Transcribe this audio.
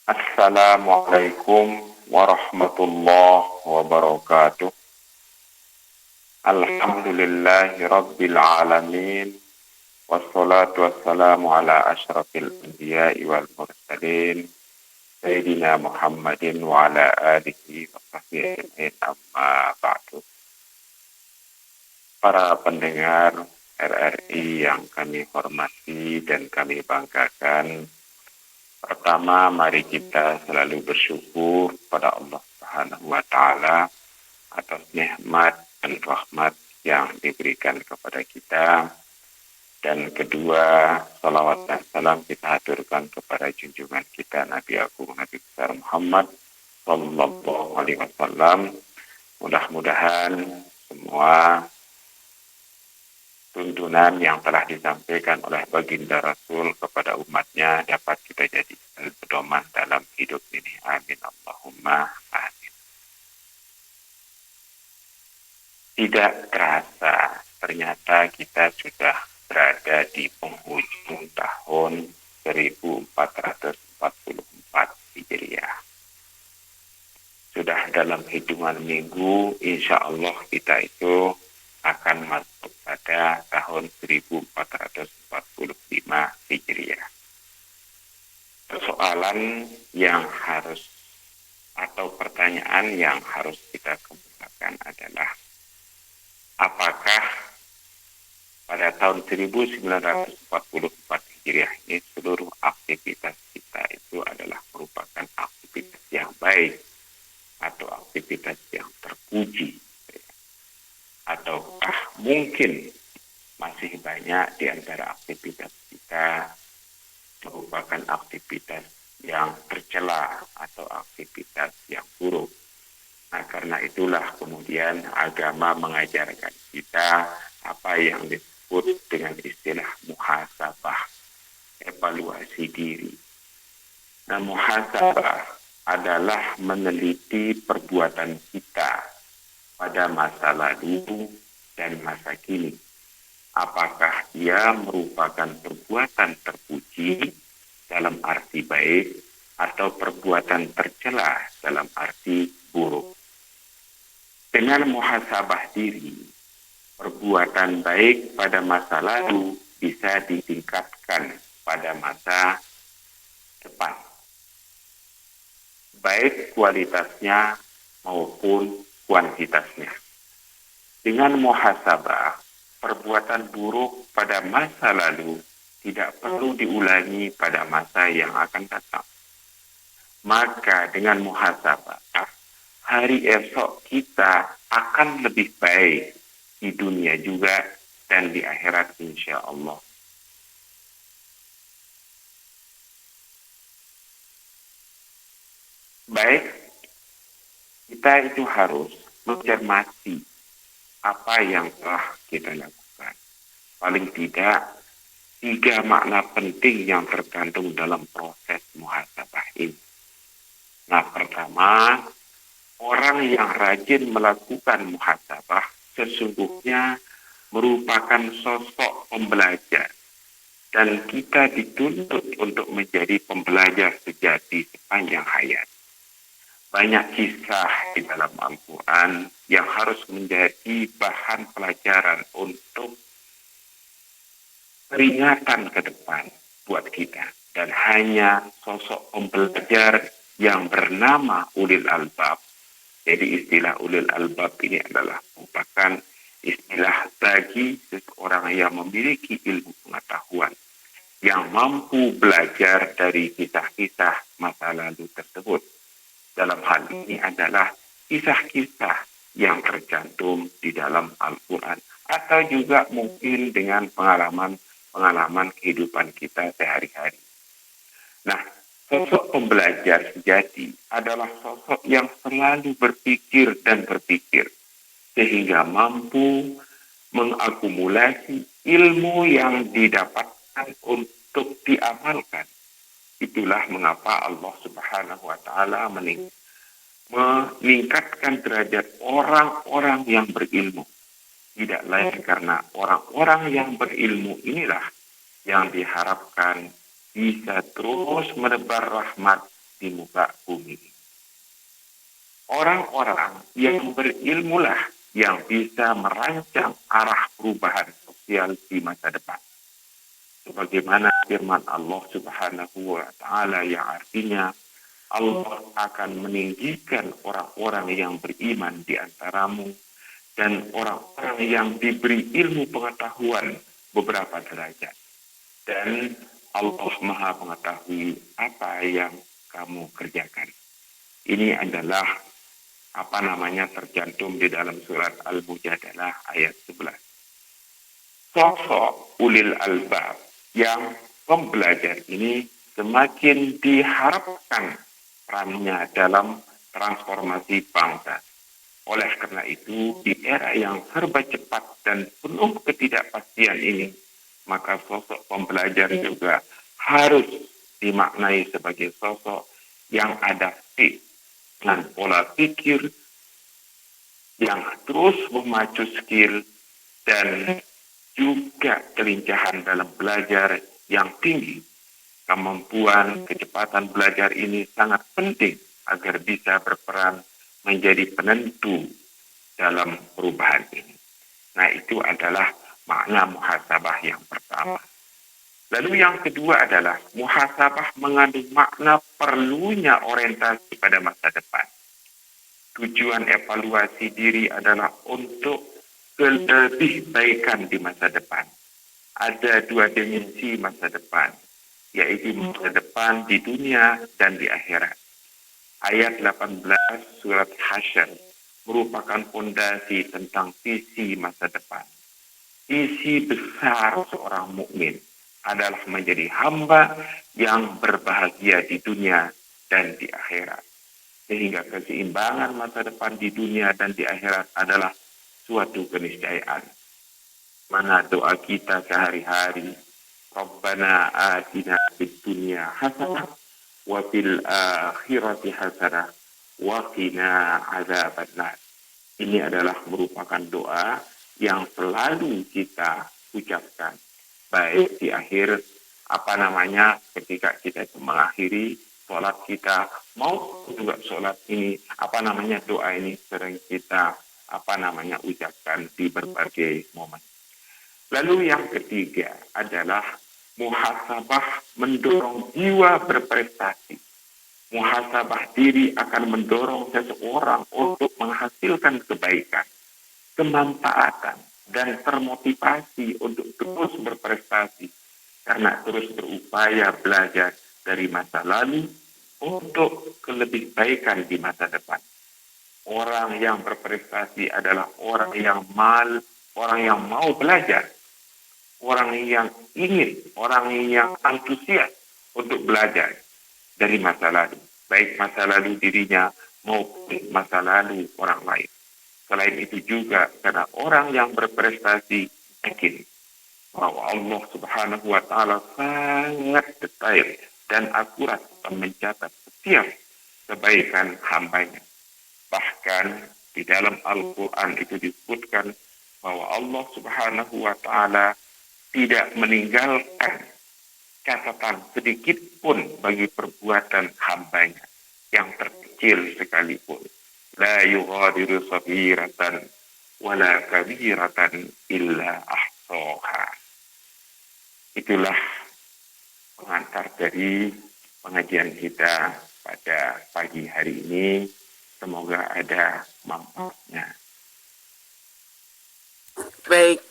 Assalamualaikum warahmatullahi wabarakatuh. Alhamdulillahi rabbil alamin. Wassalatu wassalamu ala asyrafil anbiya'i wal mursalin Sayyidina Muhammadin wa ala alihi wa sahbihi ajma'in, amma ba'du. Para pendengar RRI yang kami hormati dan kami banggakan, pertama, mari kita selalu bersyukur pada Allah Subhanahu wa Ta'ala atas nikmat dan rahmat yang diberikan kepada kita. Dan kedua, salawat dan salam kita haturkan kepada junjungan kita Nabi Agung Nabi besar Muhammad Sallallahu Alaihi Wasallam. Mudah-mudahan semua tuntunan yang telah disampaikan oleh baginda Rasul kepada umatnya dapat kita jadikan pedoman dalam hidup ini. Amin. Allahumma amin. Tidak terasa, ternyata kita sudah berada di penghujung tahun 1444 Hijriah. Sudah dalam hitungan minggu, insya Allah kita itu akan masuk pada tahun 1445 Hijriah. Persoalan yang harus atau pertanyaan yang harus kita kemukakan adalah, apakah pada tahun 1944 Hijriah ini seluruh aktivitas kita itu adalah merupakan aktivitas yang baik atau aktivitas yang terpuji? Ataukah mungkin masih banyak di antara aktivitas kita merupakan aktivitas yang tercela atau aktivitas yang buruk? Nah, karena itulah kemudian agama mengajarkan kita apa yang disebut dengan istilah muhasabah, evaluasi diri. Nah, muhasabah adalah meneliti perbuatan kita pada masa lalu dan masa kini. Apakah ia merupakan perbuatan terpuji dalam arti baik atau perbuatan tercela dalam arti buruk? Dengan muhasabah diri, perbuatan baik pada masa lalu bisa ditingkatkan pada masa depan, baik kualitasnya maupun kuantitasnya. Dengan muhasabah, perbuatan buruk pada masa lalu tidak perlu diulangi pada masa yang akan datang. Maka dengan muhasabah, hari esok kita akan lebih baik di dunia juga dan di akhirat insya Allah. Baik, kita itu harus mencermati apa yang telah kita lakukan. Paling tidak 3 makna penting yang terkandung dalam proses muhasabah ini. Nah, pertama, orang yang rajin melakukan muhasabah sesungguhnya merupakan sosok pembelajar. Dan kita dituntut untuk menjadi pembelajar sejati sepanjang hayat. Banyak kisah di dalam Al-Quran yang harus menjadi bahan pelajaran untuk peringatan ke depan buat kita. Dan hanya sosok pembelajar yang bernama ulil albab. Jadi istilah ulil albab ini adalah merupakan istilah bagi seseorang yang memiliki ilmu pengetahuan, yang mampu belajar dari kisah-kisah masa lalu tersebut. Dalam hal ini adalah kisah-kisah yang tercantum di dalam Al-Quran atau juga mungkin dengan pengalaman kehidupan kita sehari-hari. Nah, sosok pembelajar sejati adalah sosok yang selalu berpikir dan berpikir sehingga mampu mengakumulasi ilmu yang didapatkan untuk diamalkan. Itulah mengapa Allah Subhanahu wa Ta'ala meningkatkan derajat orang-orang yang berilmu. Tidak lain karena orang-orang yang berilmu inilah yang diharapkan bisa terus menebar rahmat di muka bumi. Orang-orang yang berilmulah yang bisa merancang arah perubahan sosial di masa depan. Sebagaimana firman Allah Subhanahu wa Ta'ala yang artinya Allah akan meninggikan orang-orang yang beriman di antaramu dan orang-orang yang diberi ilmu pengetahuan beberapa derajat. Dan Allah Maha mengetahui apa yang kamu kerjakan. Ini adalah tercantum di dalam surat Al-Mujadalah ayat 11. Sosok ulil albab yang pembelajar ini semakin diharapkan perannya dalam transformasi bangsa. Oleh karena itu, di era yang serba cepat dan penuh ketidakpastian ini, maka sosok pembelajar juga harus dimaknai sebagai sosok yang adaptif dengan pola pikir yang terus memacu skill dan juga kelincahan dalam belajar yang tinggi. Kemampuan kecepatan belajar ini sangat penting agar bisa berperan menjadi penentu dalam perubahan ini. Nah, itu adalah makna muhasabah yang pertama. Lalu yang kedua adalah muhasabah mengandung makna perlunya orientasi pada masa depan. Tujuan evaluasi diri adalah untuk lebih baikan di masa depan. Ada dua dimensi masa depan, yaitu masa depan di dunia dan di akhirat. Ayat 18 surat Hasyr merupakan fondasi tentang visi masa depan. Visi besar seorang mukmin adalah menjadi hamba yang berbahagia di dunia dan di akhirat. Sehingga keseimbangan masa depan di dunia dan di akhirat adalah suatu keniscayaan. Mana doa kita sehari-hari, Rabbana atina fid dunya hasanah wa fil akhirati hasanah wa qina adzabannar. Ini adalah merupakan doa yang selalu kita ucapkan, baik di akhir ketika kita itu mengakhiri sholat kita, maupun juga sholat ini doa ini sering kita ucapkan di berbagai momen. Lalu yang ketiga adalah muhasabah mendorong jiwa berprestasi. Muhasabah diri akan mendorong seseorang untuk menghasilkan kebaikan, kemanfaatan, dan termotivasi untuk terus berprestasi karena terus berupaya belajar dari masa lalu untuk kelebih baikan di masa depan. Orang yang berprestasi adalah orang yang mau belajar, orang yang antusias untuk belajar dari masa lalu, baik masa lalu dirinya maupun masa lalu orang lain. Selain itu juga karena orang yang berprestasi yakin bahwa Allah Subhanahu wa Ta'ala sangat detail dan akurat mencatat setiap kebaikan hambanya. Bahkan di dalam Al-Quran itu disebutkan bahwa Allah Subhanahu wa Ta'ala tidak meninggalkan catatan sedikit pun bagi perbuatan hambanya yang terkecil sekalipun. La yughadiru saghiratan wala kabiratan illa ahsaha. Itulah pengantar dari pengajian kita pada pagi hari ini. Semoga ada manfaatnya. Baik,